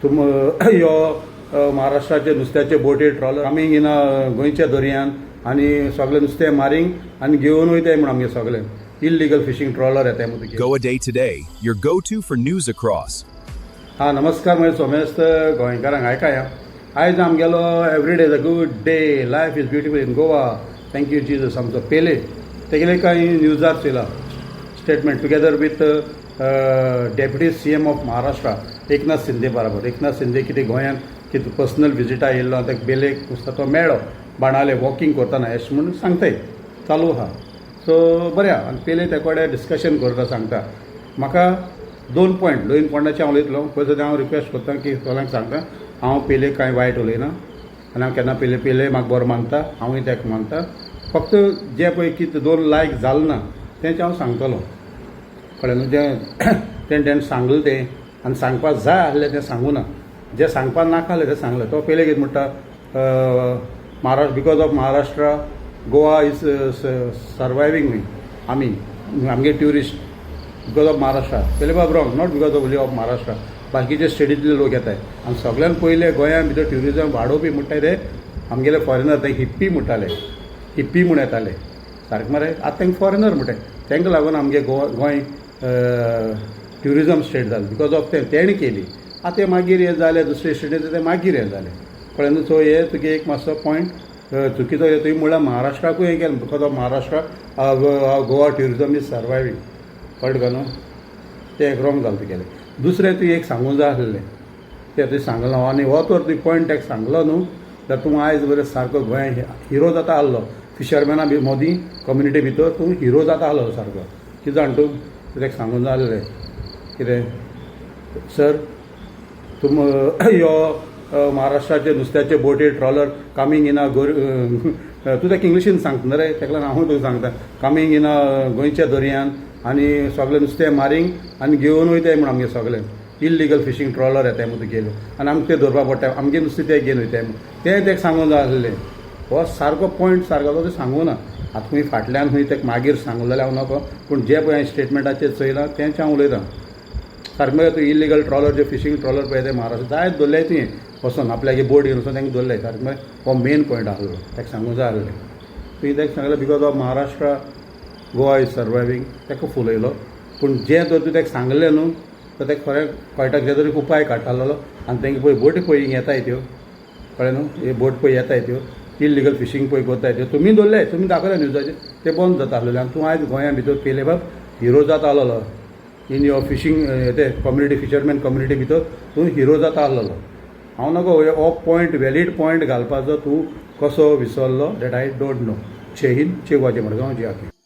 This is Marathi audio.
तुम यो महाराष्ट्राचे नुस्त्याचे बोटी ट्रॉलर कमिंग इन गोंयच्या दर्यान आनी सगळे नुस्तें मारींग आनी घेवन वयताय म्हण आमगे सगळे इल्लीगल फिशिंग ट्रॉलर येताय मदीं. Go a day today, your go-to for news across. हां नमस्कार म्हणजे सोमेस्त गोंयकारांक आयकाया. आयज आमगेलो every day is a good day, life is beautiful in Goa, thank you Jesus आमचो पेले तेगेले कांय न्यूजार चयला statement together with deputy CM of Maharashtra Eknath Shinde बरोबर. एकनाथ शिंदे कितें गोंयांत कितें पर्सनल विजिटा येयल्लो ताका बेलेक नुस्ता तो मेळ्ळो बाणाले वॉकिंग करतना अशें म्हणून सांगताय चालू आहा. सो बरें आहा. आनी पेले ते कडेन डिस्कशन करता सांगता म्हाका दोन पॉयंटाचेर हांव उलयतलो. पयलीं सद्या हांव रिक्वेस्ट करता की सगळ्यांक सांगता हांव पेले कांय वायट उलयना आनी हांव केन्ना पेले म्हाका बरो मानता, हांवूय ताका मानता. फक्त जे पळय कितें दोन लायक जालें ना तेंचें हांव सांगतलो कळ्ळें न्हू. तेणें सांगलें तें आनी सांगपाक जाय आसलें तें सांगूं ना. जें सांगपाक नाका आसलें तें सांगलें. तो पयलें कितें म्हणटा Maharashtra because of Maharashtra Goa is surviving आमगे ट्युरिस्ट बिकॉज ऑफ महाराष्ट्रा. पयलें बाब wrong, not because of only of Maharashtra. बाकीचे स्टेटींतले लोक येताय आनी सगळ्यान पयले गोंया भितर ट्युरिजम वाडोवपी म्हणटाय ते आमगेले फॉरेनर. ते हिप्पी म्हणटाले, हिप्पी म्हूण येताले सारकें मरे. आतां तांकां फॉरेनर म्हणटाय. तांकां लागून आमगे गोंय ट्युरिजम स्टेट जालें बिकॉज ऑफ तेणें केली. आतां ते मागीर हे जाले दुसरे स्टेटीचे ते मागीर हे जाले कळ्ळें न्हू. सो हे तुगे एक मातसो पॉयंट चुकीचो तुवें म्हळ्यार महाराष्ट्राकूय हें केलें because of Maharashtra Goa tourism is surviving कळ्ळें का न्हू. तें एक रॉंग जालें तुगेलें. दुसरें तुवें एक सांगूंक जाय आसलें तें तुवें सांगलो आनी हो तर तुवें पॉयंट ताका सांगलो न्हू जाल्यार तूं आयज बरें सारको गोंय हिरो जाता आसलो. फिशरमॅना मदीं कम्युनिटी भितर तूं हिरो जाता आसलो सारको. कितें जाण तूं ताका सांगूंक जाय आसलें कितें सर तुम यो महाराष्ट्राचे नुस्त्याचे बोटी ट्रॉलर कमिंग इन तूं ताका इंग्लिशीन सांगता न्हू रे. ताका लागून हांव तुका सांगता कमिंग इन गोंयच्या दर्यान आनी सगळे नुस्तें मारींग आनी घेवन वयताय म्हण आमगे सगळे इल्लीगल फिशींग ट्रॉलर येताय म्हूण तुगेलो आनी आमकां तें धरपा पडटा. आमगे नुस्तें ते घेवन वयताय म्हूण तें ताका सांगूंक जाय आसलें. हो सारको पॉयंट सारको तो सांगूं ना. आतां खंय फाटल्यान खंय ताका मागीर सांगलें जाल्यार हांव नाका. पूण जे पळय हांवें स्टेटमेंटाचेर चयलां तेंचें हांव उलयतां सारकें. तूं इल्लीगल ट्रॉलर जे फिशींग ट्रॉलर पळय ते महाराष्ट्र जायत दवरल्याय तुवें वचून आपल्यागे बोट घेवन वचून तांकां दवरल्याय सारकें. हो मेन पॉयंट आसलो ताका सांगूंक जाय आसलें. तुवें ताका सांगलें because of Maharashtra Goa is surviving ताका फुलयलो. पूण जें तर तुवें ताका सांगलें न्हू तर ताका खरें कळटा कितें तरी उपाय काडटालो आनी तांकां पळय बोटी पळय येताय त्यो कळ्ळें न्हू. हे बोट पळय येताय त्यो इल्लीगल फिशींग पळय करताय त्यो तुमी दवरल्याय तुमी दाखयल्या न्यूजाचेर ते बंद जाता आसलेलें. आनी तूं आयज गोंया भितर पेले बाब हिरो जाता आसलो इन युअर फिशींग ते कम्युनिटी फिशरमॅन कम्युनिटी भितर तूं हिरो जाता आसलो. हांव नगो हो पॉयंट वॅलीड पॉयंट घालपाचो तूं कसो विसरलो दॅट आय डोंट नो. जय हिंद, जय गोवा, जय मडगांव, जय आखी.